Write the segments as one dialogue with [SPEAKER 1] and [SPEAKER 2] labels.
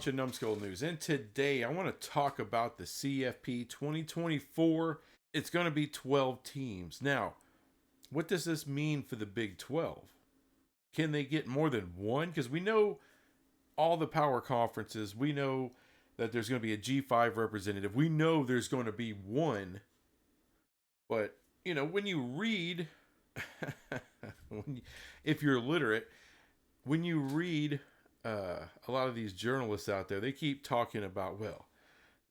[SPEAKER 1] watching Numbskull News, and today I want to talk about the CFP 2024. It's going to be 12 teams. Now, what does this mean for the Big 12? Can they get more than one? Because we know all the power conferences, we know that there's going to be a G5 representative. We know there's going to be one. But, when you read, if you're literate, when you read a lot of these journalists out there, they keep talking about, well,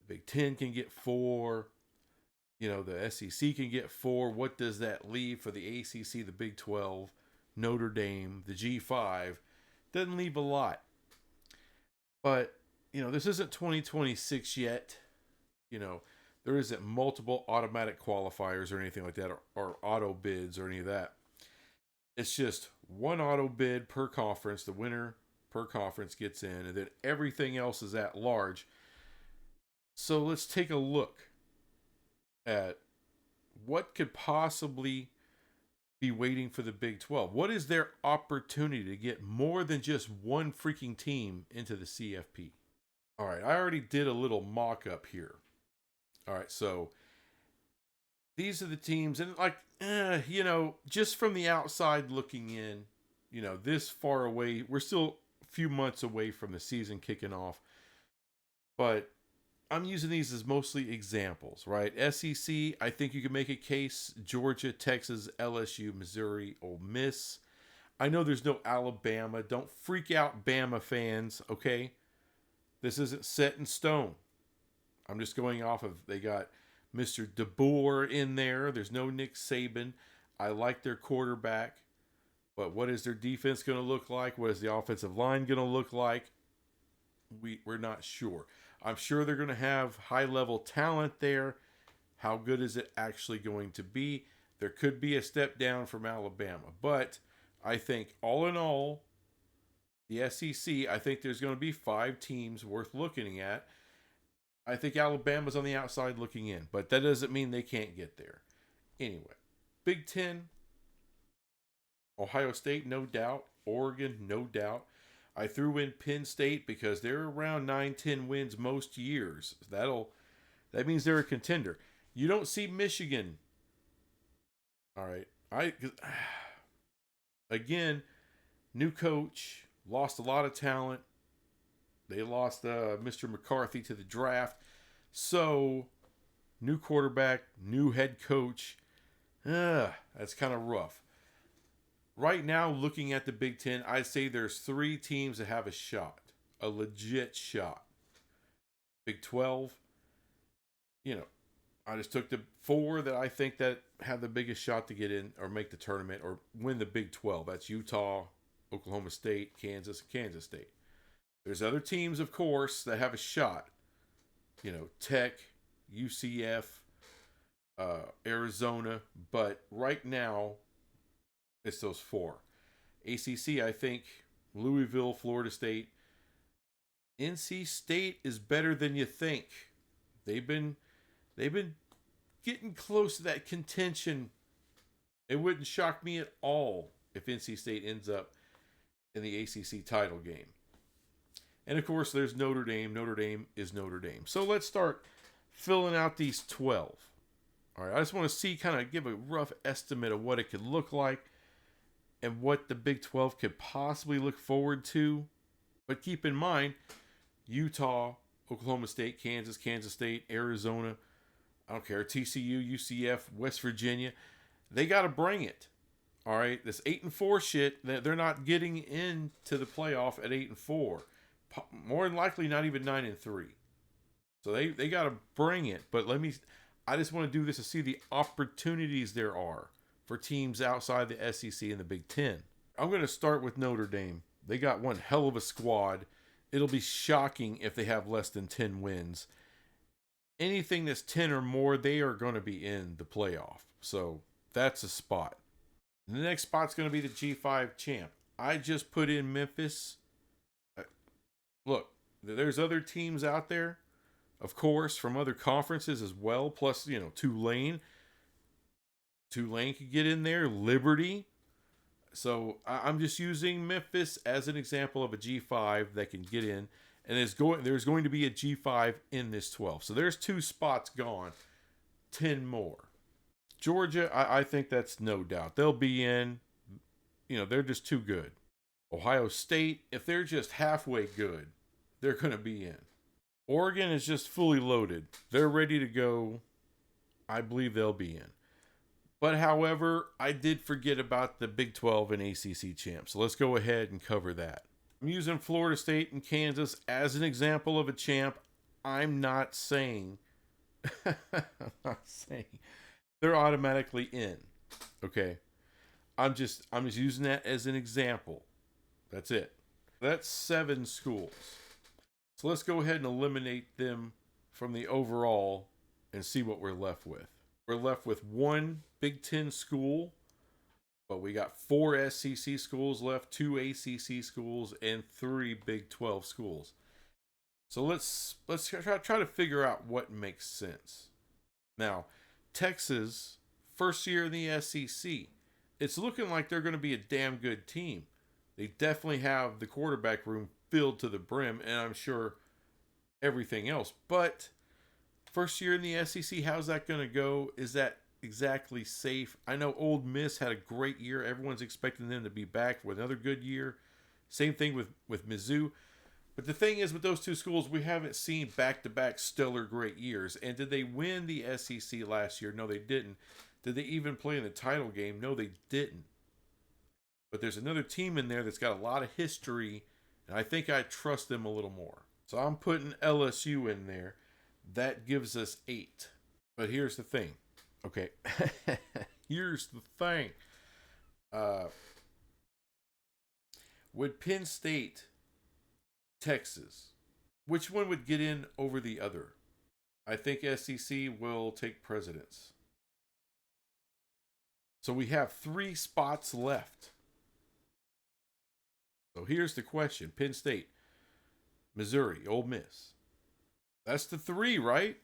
[SPEAKER 1] the Big Ten can get four, the SEC can get four. What does that leave for the ACC, the Big 12, Notre Dame, the G5? Doesn't leave a lot. But, this isn't 2026 yet. There isn't multiple automatic qualifiers or anything like that, or auto bids or any of that. It's just one auto bid per conference. The winner per conference gets in, and then everything else is at large. So let's take a look at what could possibly be waiting for the Big 12. What is their opportunity to get more than just one freaking team into the CFP? All right, I already did a little mock-up here. All right, so these are the teams, and just from the outside looking in, this far away, we're still a few months away from the season kicking off, but I'm using these as mostly examples, right? SEC, I think you can make a case: Georgia, Texas, LSU, Missouri, Ole Miss. I know there's no Alabama. Don't freak out, Bama fans, okay? This isn't set in stone. I'm just going off of, they got Mr. DeBoer in there. There's no Nick Saban. I like their quarterback. But what is their defense going to look like? What is the offensive line going to look like? We're not sure. I'm sure they're going to have high-level talent there. How good is it actually going to be? There could be a step down from Alabama. But I think all in all, the SEC, I think there's going to be 5 teams worth looking at. I think Alabama's on the outside looking in, but that doesn't mean they can't get there. Anyway, Big Ten, Ohio State, no doubt. Oregon, no doubt. I threw in Penn State because they're around 9-10 wins most years. That means they're a contender. You don't see Michigan. All right. Again, new coach, lost a lot of talent. They lost Mr. McCarthy to the draft. So, new quarterback, new head coach. That's kind of rough. Right now, looking at the Big Ten, I'd say there's 3 teams that have a shot. A legit shot. Big 12, I just took the 4 that I think that have the biggest shot to get in or make the tournament or win the Big 12. That's Utah, Oklahoma State, Kansas, and Kansas State. There's other teams, of course, that have a shot. Tech, UCF, Arizona. But right now, it's those 4. ACC, I think, Louisville, Florida State. NC State is better than you think. They've been getting close to that contention. It wouldn't shock me at all if NC State ends up in the ACC title game. And, of course, there's Notre Dame. Notre Dame is Notre Dame. So let's start filling out these 12. All right, I just want to give a rough estimate of what it could look like and what the Big 12 could possibly look forward to. But keep in mind, Utah, Oklahoma State, Kansas, Kansas State, Arizona, I don't care, TCU, UCF, West Virginia, they got to bring it. All right, this 8-4 shit, they're not getting into the playoff at 8-4. More than likely, not even 9-3. So they got to bring it. But I just want to do this to see the opportunities there are for teams outside the SEC and the Big Ten. I'm going to start with Notre Dame. They got one hell of a squad. It'll be shocking if they have less than 10 wins. Anything that's 10 or more, they are going to be in the playoff. So that's a spot. And the next spot's going to be the G5 champ. I just put in Memphis. Look, there's other teams out there, of course, from other conferences as well. Plus, Tulane. Tulane could get in there. Liberty. So I'm just using Memphis as an example of a G5 that can get in. And there's going to be a G5 in this 12. So there's 2 spots gone, 10 more. Georgia, I think that's no doubt. They'll be in. They're just too good. Ohio State, if they're just halfway good, they're going to be in. Oregon is just fully loaded. They're ready to go. I believe they'll be in. But however, I did forget about the Big 12 and ACC champs. So let's go ahead and cover that. I'm using Florida State and Kansas as an example of a champ. I'm not saying they're automatically in. Okay. I'm just using that as an example. That's it. That's 7 schools. So let's go ahead and eliminate them from the overall and see what we're left with. We're left with 1 Big 10 school, but we got 4 SEC schools left, 2 ACC schools, and 3 Big 12 schools. So let's try to figure out what makes sense. Now, Texas, first year in the SEC, it's looking like they're going to be a damn good team. They definitely have the quarterback room filled to the brim, and I'm sure everything else. But first year in the SEC, how's that going to go? Is that exactly safe? I know Ole Miss had a great year. Everyone's expecting them to be back with another good year. Same thing with Mizzou. But the thing is, with those 2 schools, we haven't seen back-to-back stellar great years. And did they win the SEC last year? No, they didn't. Did they even play in the title game? No, they didn't. But there's another team in there that's got a lot of history, and I think I trust them a little more. So I'm putting LSU in there. That gives us 8. But here's the thing. Okay. Here's the thing. Would Penn State, Texas, which one would get in over the other? I think SEC will take precedence. So we have 3 spots left. So here's the question. Penn State, Missouri, Ole Miss. That's the 3, right?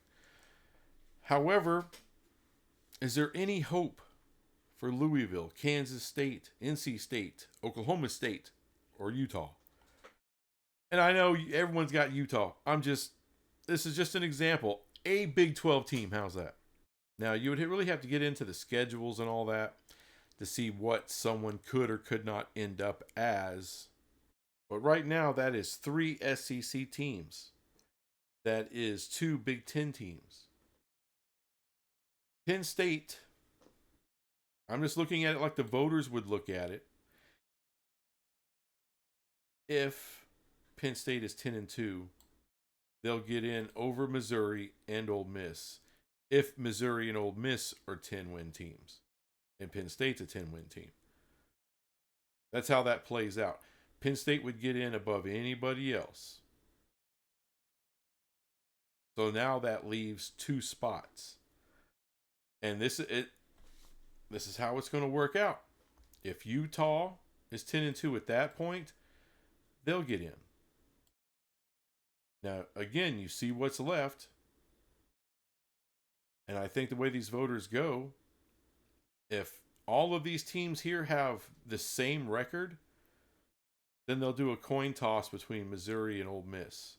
[SPEAKER 1] However, is there any hope for Louisville, Kansas State, NC State, Oklahoma State, or Utah? And I know everyone's got Utah. This is just an example. A Big 12 team, how's that? Now, you would really have to get into the schedules and all that to see what someone could or could not end up as. But right now, that is 3 SEC teams. That is 2 Big 10 teams. Penn State, I'm just looking at it like the voters would look at it. If Penn State is 10-2, they'll get in over Missouri and Ole Miss. If Missouri and Ole Miss are 10-win teams, and Penn State's a 10-win team. That's how that plays out. Penn State would get in above anybody else. So now that leaves 2 spots. And this is how it's going to work out. If Utah is 10-2 at that point, they'll get in. Now, again, you see what's left. And I think the way these voters go, if all of these teams here have the same record, then they'll do a coin toss between Missouri and Ole Miss.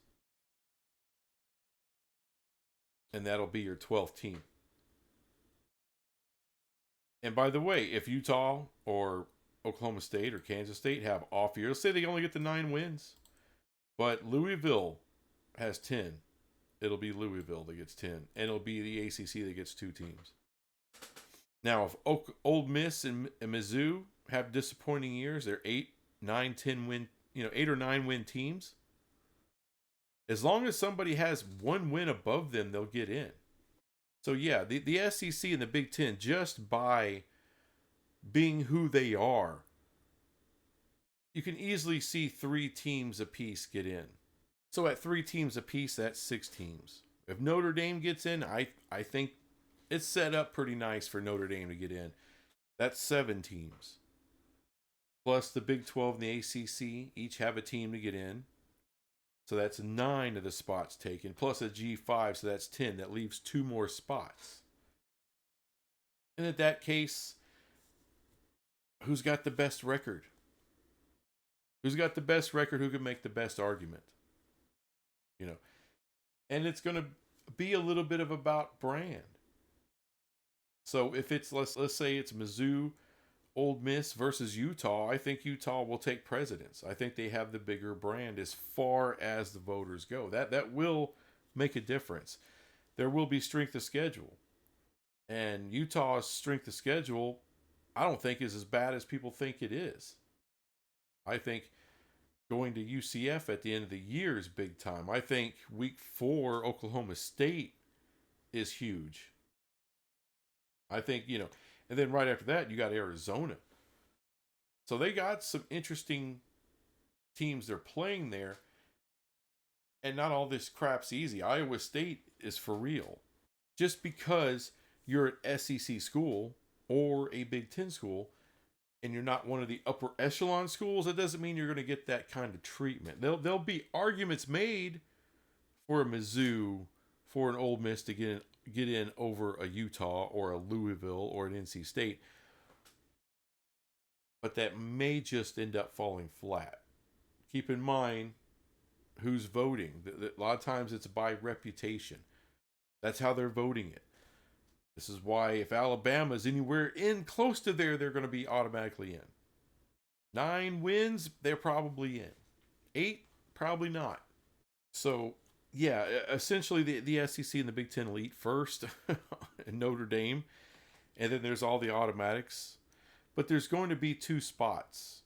[SPEAKER 1] And that'll be your 12th team. And by the way, if Utah or Oklahoma State or Kansas State have off years, let's say they only get the 9 wins, but Louisville has 10. It'll be Louisville that gets 10. And it'll be the ACC that gets 2 teams. Now, if Ole Miss and Mizzou have disappointing years, they're 8, 9, 10 win, 8 or 9 win teams. As long as somebody has 1 win above them, they'll get in. So yeah, the SEC and the Big Ten, just by being who they are, you can easily see 3 teams apiece get in. So at 3 teams apiece, that's 6 teams. If Notre Dame gets in, I think it's set up pretty nice for Notre Dame to get in. That's 7 teams. Plus the Big 12 and the ACC each have a team to get in. So that's 9 of the spots taken, plus a G5, so that's 10. That leaves 2 more spots. And in that case, who's got the best record? Who's got the best record? Who can make the best argument? you know, and it's going to be a little bit of about brand. So if it's let's say it's Mizzou, Ole Miss versus Utah, I think Utah will take precedence. I think they have the bigger brand as far as the voters go. That will make a difference. There will be strength of schedule. And Utah's strength of schedule, I don't think is as bad as people think it is. I think going to UCF at the end of the year is big time. I think week 4, Oklahoma State is huge. I think, and then right after that, you got Arizona. So they got some interesting teams they're playing there. And not all this crap's easy. Iowa State is for real. Just because you're an SEC school or a Big Ten school and you're not one of the upper echelon schools, that doesn't mean you're going to get that kind of treatment. There'll be arguments made for a Mizzou, for an Ole Miss to get in over a Utah or a Louisville or an NC State. But that may just end up falling flat. Keep in mind who's voting. A lot of times it's by reputation. That's how they're voting it. This is why if Alabama's anywhere in close to there, they're going to be automatically in. 9 wins, they're probably in. 8, probably not. So, yeah, essentially the SEC and the Big Ten elite first, and Notre Dame, and then there's all the automatics. But there's going to be 2 spots.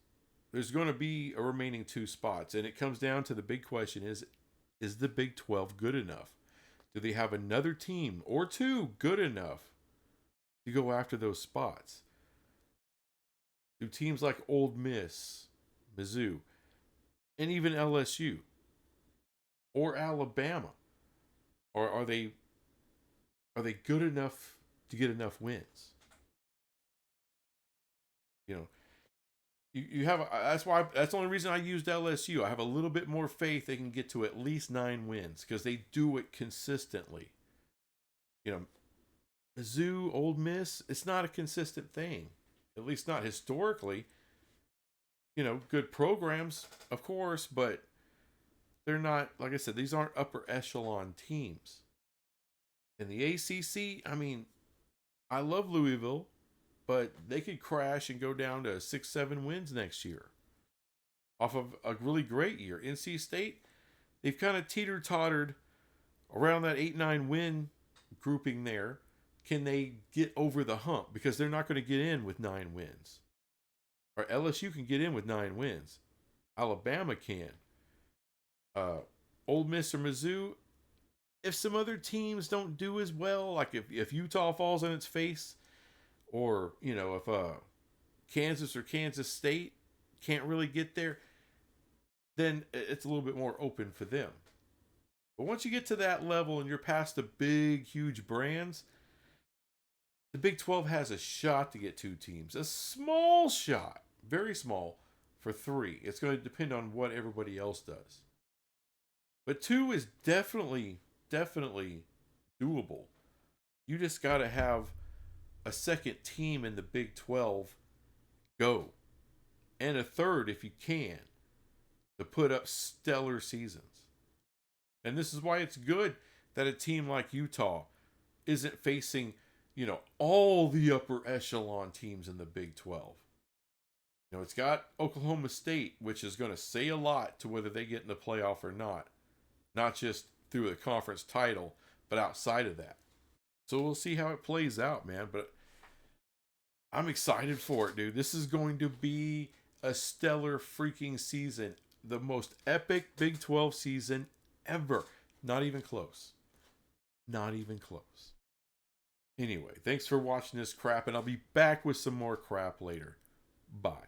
[SPEAKER 1] There's going to be a remaining 2 spots, and it comes down to the big question is the Big 12 good enough? Do they have another team or 2 good enough to go after those spots? Do teams like Ole Miss, Mizzou, and even LSU or Alabama, or are they good enough to get enough wins? You have that's the only reason I used LSU. I have a little bit more faith they can get to at least 9 wins because they do it consistently. Mizzou, Ole Miss, it's not a consistent thing, at least not historically. Good programs, of course, but they're not, like I said, these aren't upper echelon teams. In the ACC, I mean, I love Louisville, but they could crash and go down to 6-7 wins next year off of a really great year. NC State, they've kind of teeter-tottered around that 8-9 win grouping there. Can they get over the hump? Because they're not going to get in with 9 wins. Or LSU can get in with 9 wins. Alabama can. Ole Miss or Mizzou, if some other teams don't do as well, like if Utah falls on its face, or, if Kansas or Kansas State can't really get there, then it's a little bit more open for them. But once you get to that level and you're past the big, huge brands, the Big 12 has a shot to get 2 teams. A small shot, very small, for 3. It's going to depend on what everybody else does. But 2 is definitely doable. You just got to have a second team in the Big 12 go. And a third, if you can, to put up stellar seasons. And this is why it's good that a team like Utah isn't facing, all the upper echelon teams in the Big 12. It's got Oklahoma State, which is going to say a lot to whether they get in the playoff or not. Not just through the conference title, but outside of that. So we'll see how it plays out, man. But I'm excited for it, dude. This is going to be a stellar freaking season. The most epic Big 12 season ever. Not even close. Not even close. Anyway, thanks for watching this crap, and I'll be back with some more crap later. Bye.